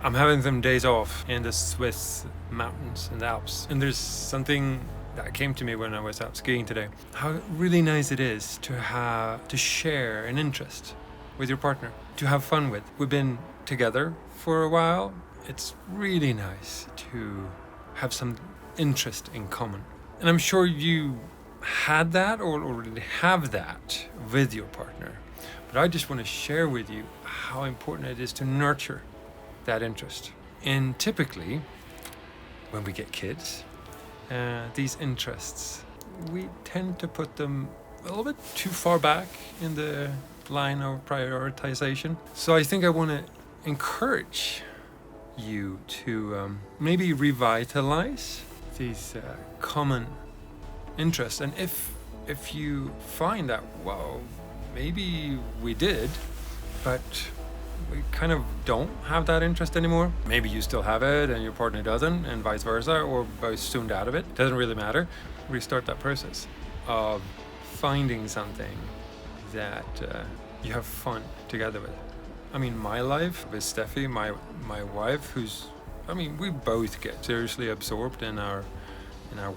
I'm having some days off in the Swiss mountains and the Alps, and there's something that came to me when I was out skiing today. How really nice it is to share an interest with your partner, to have fun with. We've been together for a while. It's really nice to have some interest in common. And I'm sure you had that or already have that with your partner. But I just want to share with you how important it is to nurture that interest. And typically, when we get kids, these interests, we tend to put them a little bit too far back in the line of prioritization. So I think I want to encourage you to maybe revitalize these common interests. And if you find that, well, maybe we did, but we kind of don't have that interest anymore. Maybe you still have it and your partner doesn't, and vice versa, or both tuned out of it. Doesn't really matter. Restart that process of finding something that you have fun together with. I mean, my life with Steffi, my wife, we both get seriously absorbed in our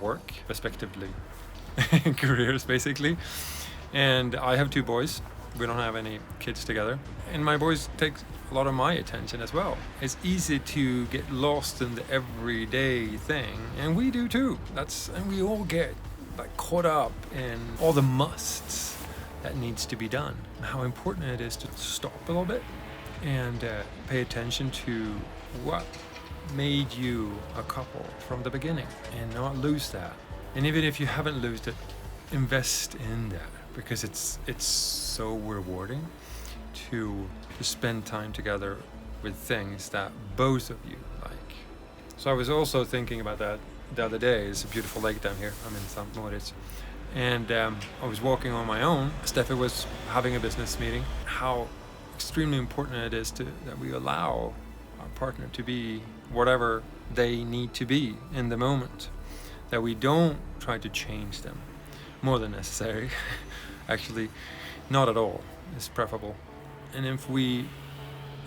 work, respectively, careers basically. And I have 2 boys. We don't have any kids together. And my boys take a lot of my attention as well. It's easy to get lost in the everyday thing, and we do too. And we all get caught up in all the musts that needs to be done. And how important it is to stop a little bit and pay attention to what made you a couple from the beginning and not lose that. And even if you haven't lost it, invest in that, because it's so rewarding to spend time together with things that both of you like. So I was also thinking about that the other day. It's a beautiful lake down here. I'm in St. Moritz. And I was walking on my own. Steffi was having a business meeting. How extremely important it is that we allow our partner to be whatever they need to be in the moment. That we don't try to change them more than necessary. Actually, not at all. It's preferable. And if we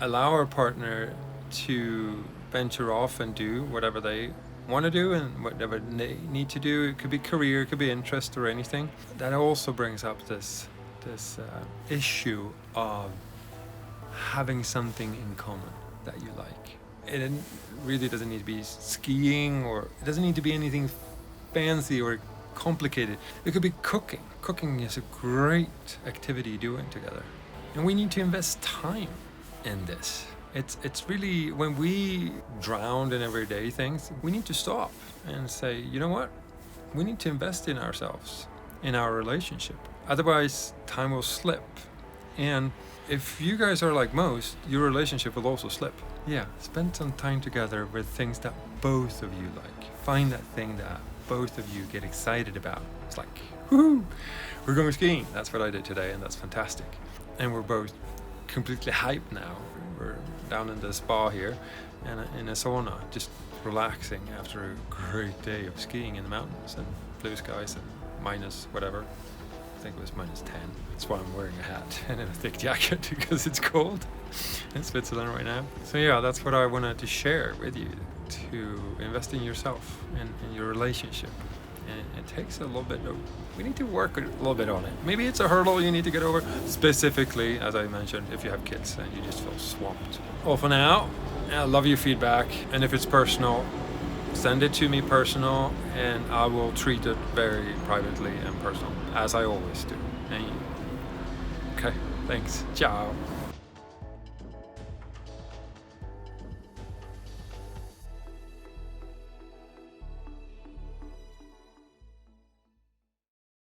allow our partner to venture off and do whatever they want to do and whatever they need to do, it could be career, it could be interest or anything, that also brings up this issue of having something in common that you like. It really doesn't need to be skiing, or it doesn't need to be anything fancy or complicated. It could be cooking. Cooking is a great activity doing together. And we need to invest time in this. It's really, when we drown in everyday things, we need to stop and say, you know what? We need to invest in ourselves, in our relationship. Otherwise, time will slip. And if you guys are like most, your relationship will also slip. Yeah, spend some time together with things that both of you like. Find that thing that both of you get excited about. It's like, woohoo, we're going skiing. That's what I did today, and that's fantastic. And we're both completely hyped now. We're down in the spa here and in a sauna, just relaxing after a great day of skiing in the mountains and blue skies and minus whatever. I think it was -10. That's why I'm wearing a hat and a thick jacket, because it's cold in Switzerland right now. So yeah, that's what I wanted to share with you, to invest in yourself and in your relationship. And it takes a little bit of, we need to work a little bit on it. Maybe it's a hurdle you need to get over, specifically, as I mentioned, if you have kids and you just feel swamped. Well, for now, I love your feedback. And if it's personal, send it to me personal, and I will treat it very privately and personal, as I always do. And okay, thanks. Ciao.